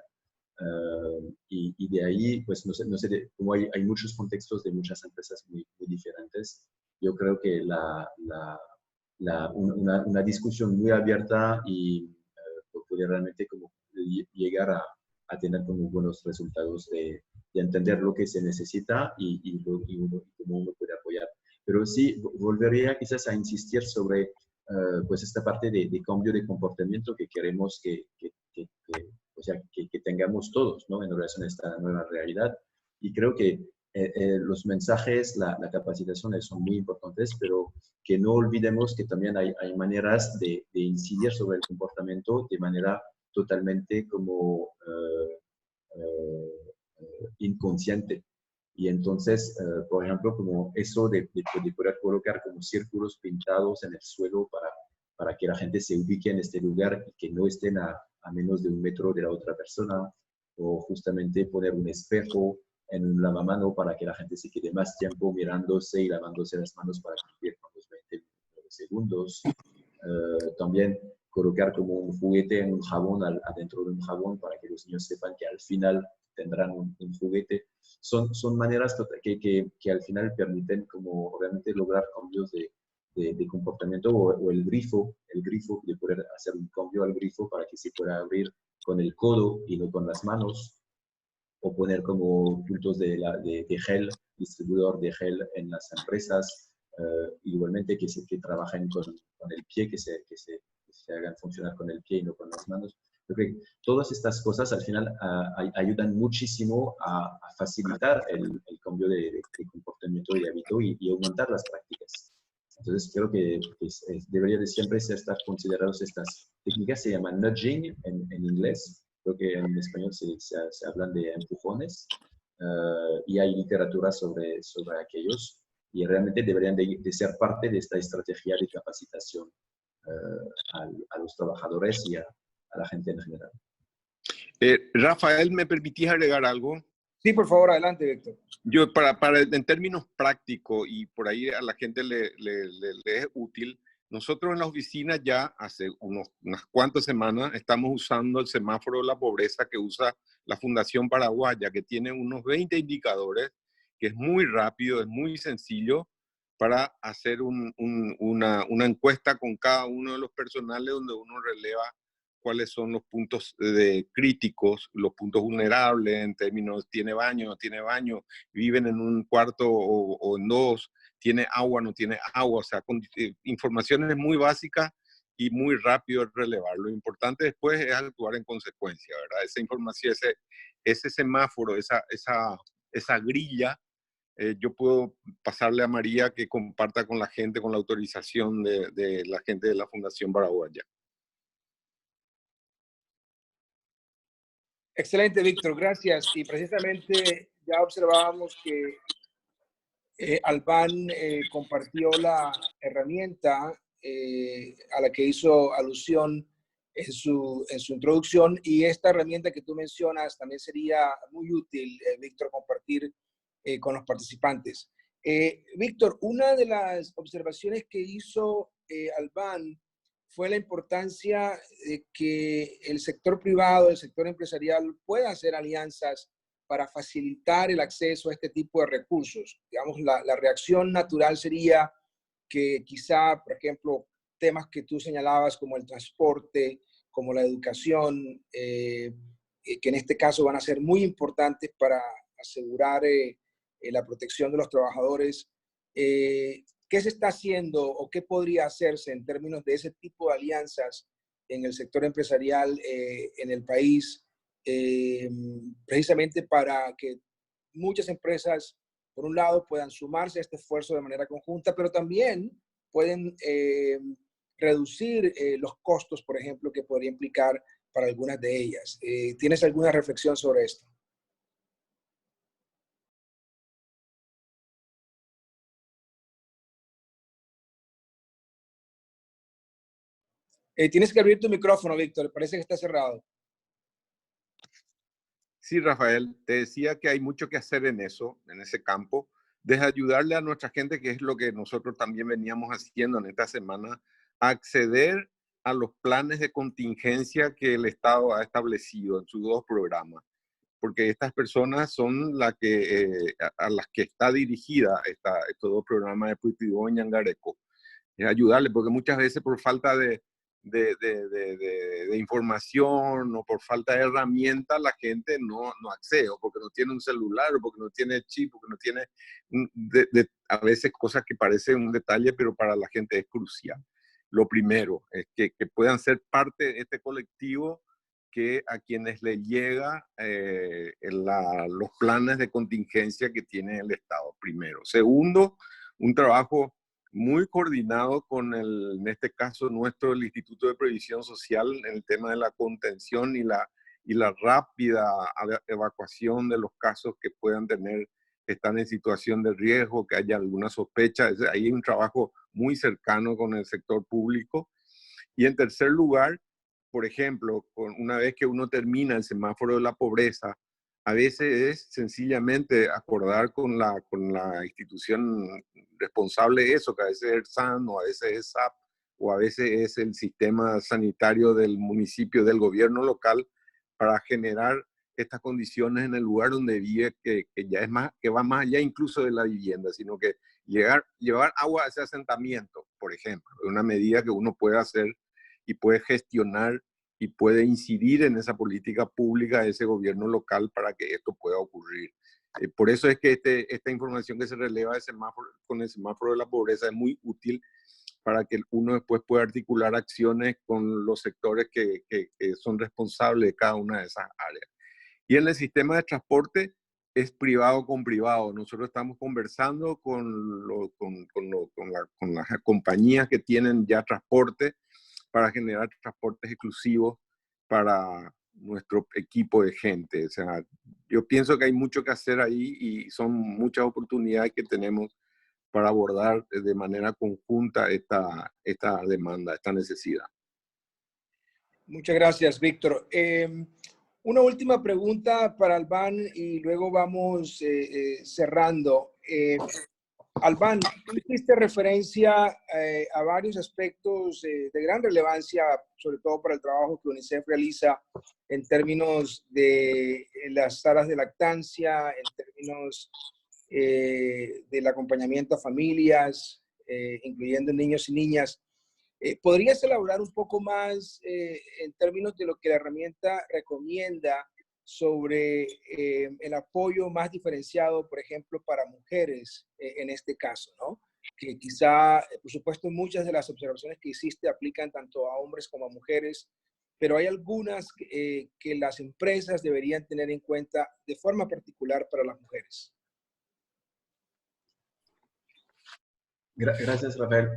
Y de ahí, pues no sé como hay muchos contextos de muchas empresas muy diferentes, yo creo que una discusión muy abierta y puede realmente como llegar a tener como buenos resultados de entender lo que se necesita y cómo uno puede apoyar. Pero sí, volvería quizás a insistir sobre pues esta parte de cambio de comportamiento que queremos o sea, que tengamos todos, ¿no? En relación a esta nueva realidad. Y creo que los mensajes, la capacitación son muy importantes, pero que no olvidemos que también hay maneras de incidir sobre el comportamiento de manera totalmente como inconsciente. Y entonces, por ejemplo, como eso de poder colocar como círculos pintados en el suelo para que la gente se ubique en este lugar y que no estén a menos de 1 metro de la otra persona, o justamente poner un espejo en un lavamano para que la gente se quede más tiempo mirándose y lavándose las manos para cumplir con los 20 segundos. También colocar como un juguete en un jabón adentro de un jabón para que los niños sepan que al final tendrán un juguete. Son maneras que al final permiten como realmente lograr cambios de comportamiento o el grifo, de poder hacer un cambio al grifo para que se pueda abrir con el codo y no con las manos, o poner como puntos de gel, distribuidor de gel en las empresas, igualmente que trabajen con el pie, que se hagan funcionar con el pie y no con las manos. Yo creo que todas estas cosas al final ayudan muchísimo a facilitar el cambio de comportamiento y de hábito y aumentar las prácticas. Entonces creo que debería de siempre estar considerados estas técnicas, se llaman nudging en inglés, creo que en español se hablan de empujones, y hay literatura sobre aquellos, y realmente deberían de ser parte de esta estrategia de capacitación a los trabajadores y a la gente en general. Rafael, ¿me permitís agregar algo? Sí, por favor, adelante, Víctor. Yo, en términos prácticos, y por ahí a la gente le es útil, nosotros en la oficina ya hace unas cuantas semanas estamos usando el semáforo de la pobreza que usa la Fundación Paraguaya, que tiene unos 20 indicadores, que es muy rápido, es muy sencillo para hacer una encuesta con cada uno de los personales donde uno releva cuáles son los puntos críticos, los puntos vulnerables en términos, tiene baño, no tiene baño, viven en un cuarto o en dos, tiene agua, no tiene agua, o sea, con informaciones muy básicas y muy rápido de relevar. Lo importante después es actuar en consecuencia, ¿verdad? Esa información, ese semáforo, esa grilla, yo puedo pasarle a María que comparta con la gente, con la autorización de la gente de la Fundación Paraguaya. Excelente, Víctor, gracias. Y precisamente ya observábamos que Albán compartió la herramienta a la que hizo alusión en su introducción, y esta herramienta que tú mencionas también sería muy útil, Víctor, compartir con los participantes. Víctor, una de las observaciones que hizo Albán fue la importancia de que el sector privado, el sector empresarial pueda hacer alianzas para facilitar el acceso a este tipo de recursos. Digamos, la reacción natural sería que quizá, por ejemplo, temas que tú señalabas como el transporte, como la educación, que en este caso van a ser muy importantes para asegurar la protección de los trabajadores. ¿Qué se está haciendo o qué podría hacerse en términos de ese tipo de alianzas en el sector empresarial en el país, precisamente para que muchas empresas, por un lado, puedan sumarse a este esfuerzo de manera conjunta, pero también pueden reducir los costos, por ejemplo, que podría implicar para algunas de ellas? ¿Tienes alguna reflexión sobre esto? Tienes que abrir tu micrófono, Víctor. Parece que está cerrado. Sí, Rafael, te decía que hay mucho que hacer en eso, en ese campo, desde ayudarle a nuestra gente, que es lo que nosotros también veníamos haciendo en esta semana, a acceder a los planes de contingencia que el Estado ha establecido en sus 2 programas. porque estas personas son a las que está dirigida estos dos programas de Puitibo y Ñangareco. Es ayudarle, porque muchas veces por falta de información o por falta de herramientas la gente no accede, o porque no tiene un celular, o porque no tiene chip, porque no tiene a veces cosas que parecen un detalle, pero para la gente es crucial. Lo primero es que puedan ser parte de este colectivo, que a quienes les llega los planes de contingencia que tiene el Estado, primero. Segundo, un trabajo muy coordinado con en este caso nuestro, el Instituto de Previsión Social, en el tema de la contención y la rápida evacuación de los casos que puedan tener, que están en situación de riesgo, que haya alguna sospecha. Ahí hay un trabajo muy cercano con el sector público. Y en tercer lugar, por ejemplo, una vez que uno termina el semáforo de la pobreza, a veces es sencillamente acordar con la institución responsable de eso, que a veces es el SAN, o a veces es SAP, o a veces es el sistema sanitario del municipio, del gobierno local, para generar estas condiciones en el lugar donde vive, que ya es más, que va más allá incluso de la vivienda, sino que llevar agua a ese asentamiento, por ejemplo, es una medida que uno puede hacer y puede gestionar y puede incidir en esa política pública de ese gobierno local para que esto pueda ocurrir. Por eso es que esta información que se releva con el semáforo de la pobreza es muy útil para que uno después pueda articular acciones con los sectores que son responsables de cada una de esas áreas. Y en el sistema de transporte es privado con privado. Nosotros estamos conversando con las compañías que tienen ya transporte, para generar transportes exclusivos para nuestro equipo de gente. O sea, yo pienso que hay mucho que hacer ahí y son muchas oportunidades que tenemos para abordar de manera conjunta esta demanda, esta necesidad. Muchas gracias, Víctor. Una última pregunta para Albán y luego vamos cerrando. Albán, tú hiciste referencia a varios aspectos de gran relevancia, sobre todo para el trabajo que UNICEF realiza en términos de las salas de lactancia, en términos del acompañamiento a familias, incluyendo niños y niñas. ¿Podrías elaborar un poco más en términos de lo que la herramienta recomienda sobre el apoyo más diferenciado, por ejemplo, para mujeres en este caso, ¿no? Que quizá, por supuesto, muchas de las observaciones que hiciste aplican tanto a hombres como a mujeres, pero hay algunas que las empresas deberían tener en cuenta de forma particular para las mujeres. Gracias, Rafael.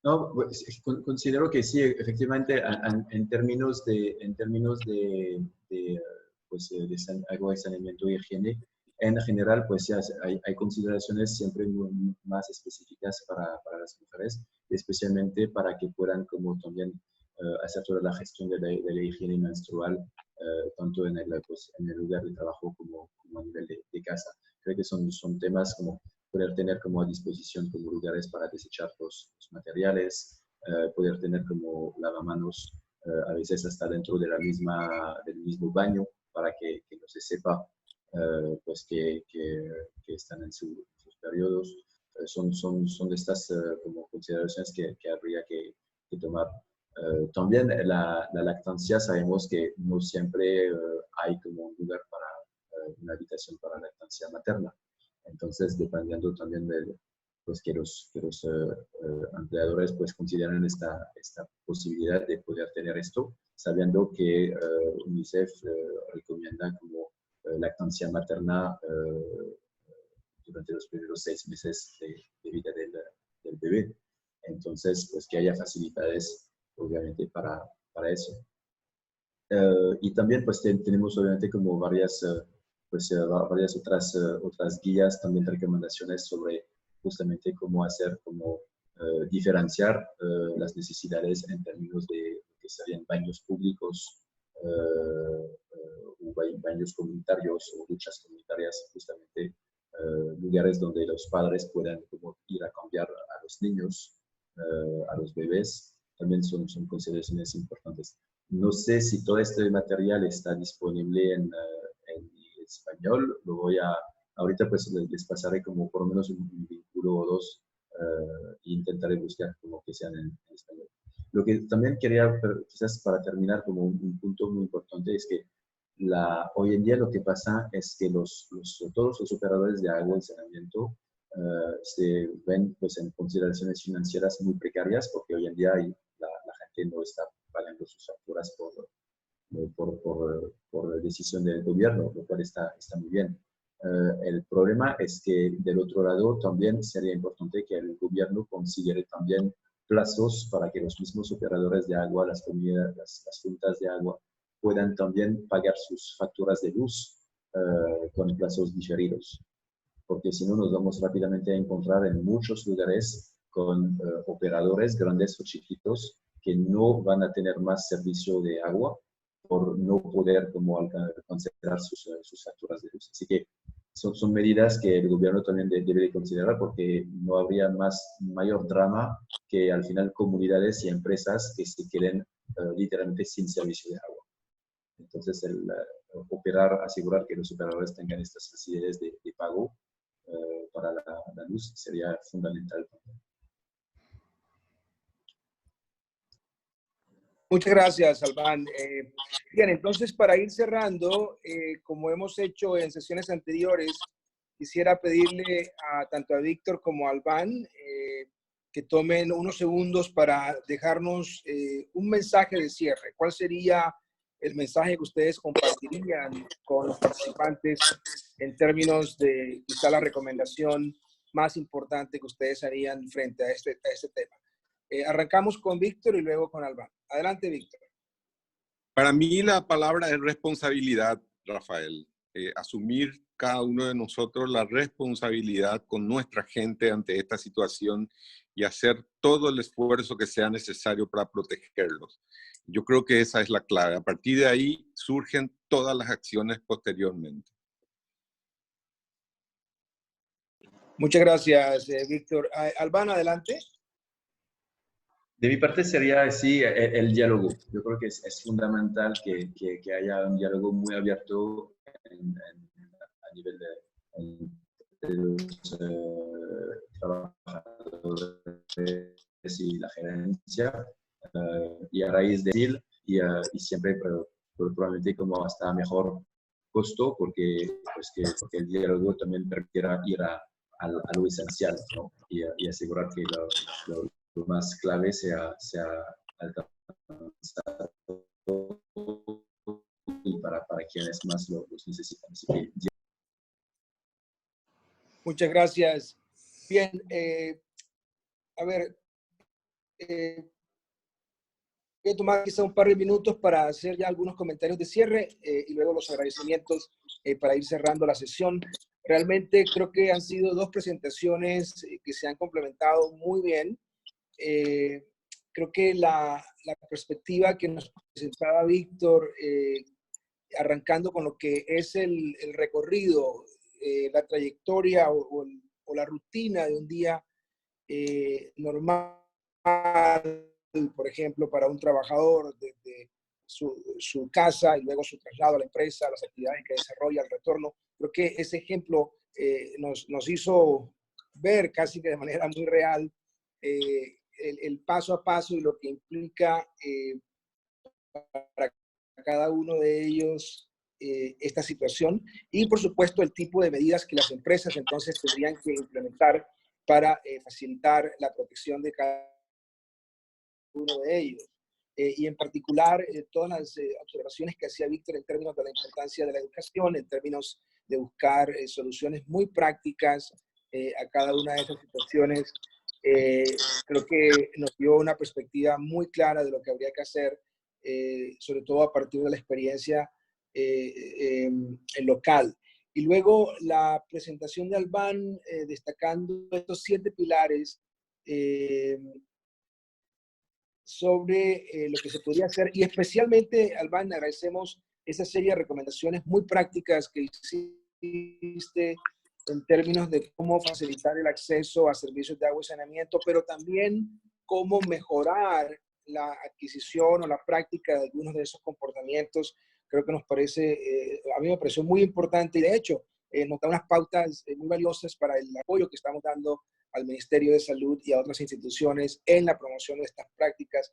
No, pues, considero que sí, efectivamente, en términos de agua, saneamiento y higiene, en general, pues ya hay consideraciones siempre más específicas para las mujeres, especialmente para que puedan como también hacer toda la gestión de la higiene menstrual, tanto en el lugar de trabajo como a nivel de casa. Creo que son temas como poder tener como a disposición como lugares para desechar los materiales, poder tener como lavamanos, a veces hasta dentro de del mismo baño, para que no se sepa pues que están en sus periodos. Son de estas como consideraciones que habría que tomar. También la lactancia, sabemos que no siempre hay como un lugar para una habitación para lactancia materna. Entonces, dependiendo también de pues, que los empleadores pues, consideran esta posibilidad de poder tener esto, sabiendo que UNICEF recomienda como lactancia materna durante los primeros 6 meses de vida del bebé. Entonces, pues que haya facilidades, obviamente, para eso. Y también, pues, tenemos, obviamente, como varias otras guías, también recomendaciones sobre justamente cómo hacer, diferenciar las necesidades en términos de lo que serían baños públicos, baños comunitarios o duchas comunitarias, justamente lugares donde los padres puedan como ir a cambiar a los niños, a los bebés, también son consideraciones importantes. No sé si todo este material está disponible en español. Ahorita pues les pasaré como por lo menos un vínculo o dos e intentaré buscar como que sean en español. Lo que también quería, quizás para terminar, como un punto muy importante es que hoy en día lo que pasa es que todos los operadores de agua y saneamiento se ven pues, en consideraciones financieras muy precarias, porque hoy en día la gente no está pagando sus facturas por decisión del gobierno, lo cual está muy bien. El problema es que del otro lado también sería importante que el gobierno considere también plazos para que los mismos operadores de agua, las comunidades, las juntas de agua, puedan también pagar sus facturas de luz con plazos diferidos. Porque si no nos vamos rápidamente a encontrar en muchos lugares con operadores grandes o chiquitos que no van a tener más servicio de agua por no poder como cancelar sus facturas de luz. Así que son medidas que el gobierno también debe de considerar, porque no habría mayor drama que al final comunidades y empresas que se queden literalmente sin servicio de agua. Entonces, asegurar que los operadores tengan estas facilidades de pago para la luz sería fundamental. Muchas gracias, Albán. Bien, entonces para ir cerrando, como hemos hecho en sesiones anteriores, quisiera pedirle tanto a Víctor como a Albán que tomen unos segundos para dejarnos un mensaje de cierre. ¿Cuál sería el mensaje que ustedes compartirían con los participantes en términos de quizá la recomendación más importante que ustedes harían frente a este tema? Arrancamos con Víctor y luego con Albán. Adelante, Víctor. Para mí la palabra es responsabilidad, Rafael. Asumir cada uno de nosotros la responsabilidad con nuestra gente ante esta situación y hacer todo el esfuerzo que sea necesario para protegerlos. Yo creo que esa es la clave. A partir de ahí surgen todas las acciones posteriormente. Muchas gracias, Víctor. Albán, adelante. De mi parte sería, sí, el diálogo. Yo creo que es fundamental que haya un diálogo muy abierto a nivel de los trabajadores y la gerencia. Y a raíz de él, y siempre probablemente como hasta mejor costo, porque el diálogo también permitiera ir a lo esencial, ¿no? Y asegurar que lo más clave sea alcanzar y para quienes más los necesitan. Así que, muchas gracias. Bien, a ver, voy a tomar quizá un par de minutos para hacer ya algunos comentarios de cierre y luego los agradecimientos para ir cerrando la sesión. Realmente creo que han sido dos presentaciones que se han complementado muy bien. Creo que la perspectiva que nos presentaba Víctor, arrancando con lo que es el recorrido, la trayectoria o la rutina de un día normal, por ejemplo, para un trabajador desde su casa y luego su traslado a la empresa, las actividades que desarrolla, el retorno. Creo que ese ejemplo nos hizo ver casi que de manera muy real el paso a paso y lo que implica para cada uno de ellos esta situación y, por supuesto, el tipo de medidas que las empresas entonces tendrían que implementar para facilitar la protección de cada uno de ellos. Y en particular, todas las observaciones que hacía Víctor en términos de la importancia de la educación, en términos de buscar soluciones muy prácticas a cada una de esas situaciones, creo que nos dio una perspectiva muy clara de lo que habría que hacer, sobre todo a partir de la experiencia local. Y luego la presentación de Albán destacando estos 7 pilares sobre lo que se podría hacer, y especialmente, Albán, agradecemos esa serie de recomendaciones muy prácticas que hiciste en términos de cómo facilitar el acceso a servicios de agua y saneamiento, pero también cómo mejorar la adquisición o la práctica de algunos de esos comportamientos creo que nos parece, a mí me pareció muy importante y de hecho nos da unas pautas muy valiosas para el apoyo que estamos dando al Ministerio de Salud y a otras instituciones en la promoción de estas prácticas.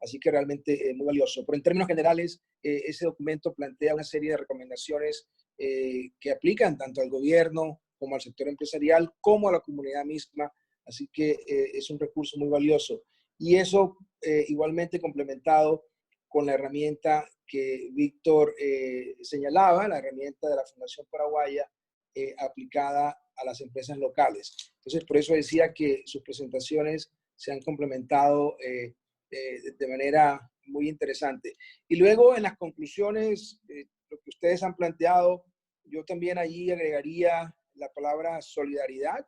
Así que realmente muy valioso. Pero en términos generales, ese documento plantea una serie de recomendaciones que aplican tanto al gobierno como al sector empresarial, como a la comunidad misma. Así que es un recurso muy valioso. Y eso igualmente complementado con la herramienta que Víctor señalaba, la herramienta de la Fundación Paraguaya aplicada a las empresas locales. Entonces, por eso decía que sus presentaciones se han complementado de manera muy interesante. Y luego en las conclusiones, lo que ustedes han planteado, yo también allí agregaría la palabra solidaridad.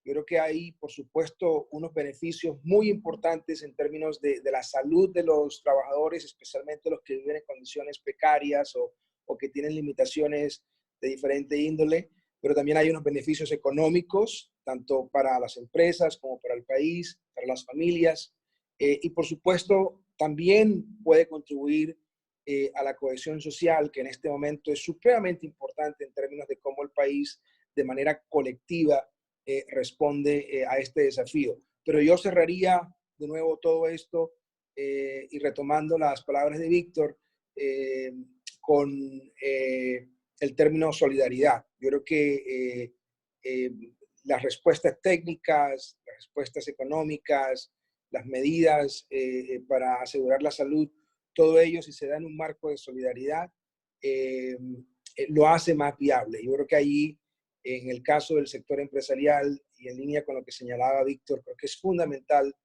Yo creo que hay, por supuesto, unos beneficios muy importantes en términos de la salud de los trabajadores, especialmente los que viven en condiciones precarias o que tienen limitaciones de diferente índole, pero también hay unos beneficios económicos, tanto para las empresas como para el país, para las familias. Y por supuesto, también puede contribuir a la cohesión social, que en este momento es supremamente importante en términos de cómo el país de manera colectiva responde a este desafío. Pero yo cerraría de nuevo todo esto y retomando las palabras de Víctor con el término solidaridad. Yo creo que las respuestas técnicas, las respuestas económicas, las medidas para asegurar la salud, todo ello, si se da en un marco de solidaridad, lo hace más viable. Yo creo que allí, en el caso del sector empresarial y en línea con lo que señalaba Víctor, creo que es fundamental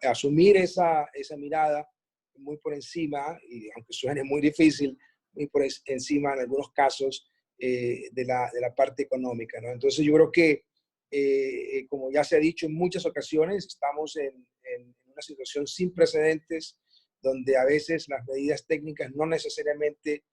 asumir esa mirada muy por encima, y aunque suene muy difícil, muy por encima en algunos casos de la parte económica, ¿no? Entonces yo creo que como ya se ha dicho en muchas ocasiones, estamos en una situación sin precedentes, donde a veces las medidas técnicas no necesariamente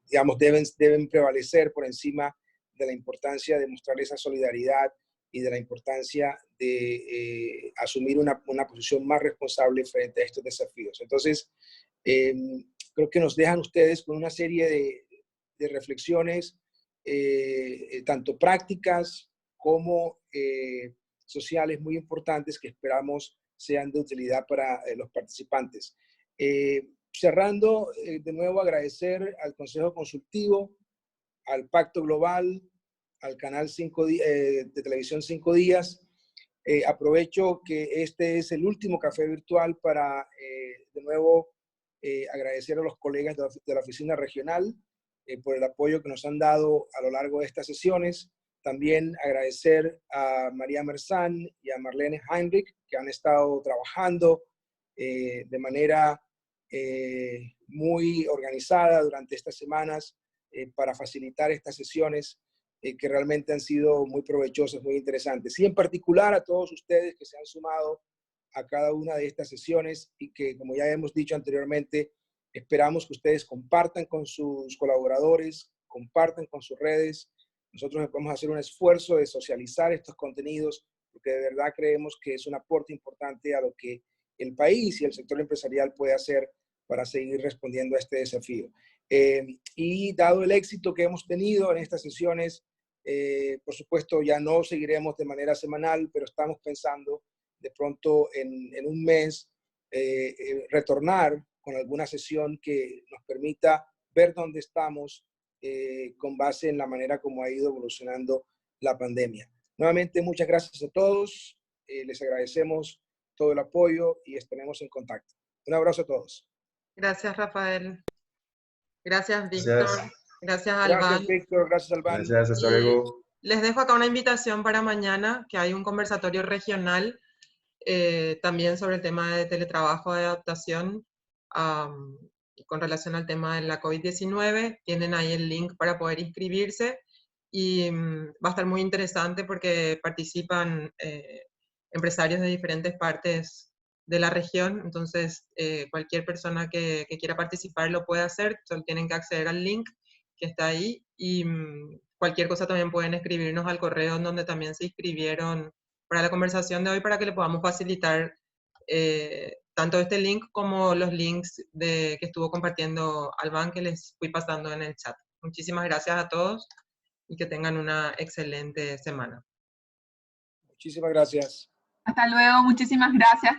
digamos, deben prevalecer por encima de la importancia de mostrar esa solidaridad y de la importancia de asumir una posición más responsable frente a estos desafíos. Entonces, creo que nos dejan ustedes con una serie de reflexiones, tanto prácticas como sociales muy importantes que esperamos sean de utilidad para los participantes. Cerrando, de nuevo agradecer al Consejo Consultivo, al Pacto Global, al canal de televisión 5 Días. Aprovecho que este es el último café virtual para, de nuevo, agradecer a los colegas de la oficina regional por el apoyo que nos han dado a lo largo de estas sesiones. También agradecer a María Merzán y a Marlene Heinrich, que han estado trabajando de manera muy organizada durante estas semanas para facilitar estas sesiones que realmente han sido muy provechosas, muy interesantes. Y en particular a todos ustedes que se han sumado a cada una de estas sesiones y que, como ya hemos dicho anteriormente, esperamos que ustedes compartan con sus colaboradores, compartan con sus redes. Nosotros vamos a hacer un esfuerzo de socializar estos contenidos porque de verdad creemos que es un aporte importante a lo que el país y el sector empresarial puede hacer para seguir respondiendo a este desafío. Y dado el éxito que hemos tenido en estas sesiones, por supuesto ya no seguiremos de manera semanal, pero estamos pensando de pronto en un mes retornar con alguna sesión que nos permita ver dónde estamos con base en la manera como ha ido evolucionando la pandemia. Nuevamente, muchas gracias a todos. Les agradecemos todo el apoyo y estaremos en contacto. Un abrazo a todos. Gracias, Rafael. Gracias, Víctor. Gracias, Albán. Gracias, Víctor. Gracias, Albán. Gracias, hasta luego. Les dejo acá una invitación para mañana, que hay un conversatorio regional también sobre el tema de teletrabajo de adaptación con relación al tema de la COVID-19. Tienen ahí el link para poder inscribirse y va a estar muy interesante porque participan empresarios de diferentes partes de la región, entonces cualquier persona que quiera participar lo puede hacer, solo tienen que acceder al link que está ahí y cualquier cosa también pueden escribirnos al correo en donde también se inscribieron para la conversación de hoy, para que le podamos facilitar tanto este link como los links que estuvo compartiendo Alban, que les fui pasando en el chat. Muchísimas gracias a todos y que tengan una excelente semana. Muchísimas gracias. Hasta luego, muchísimas gracias.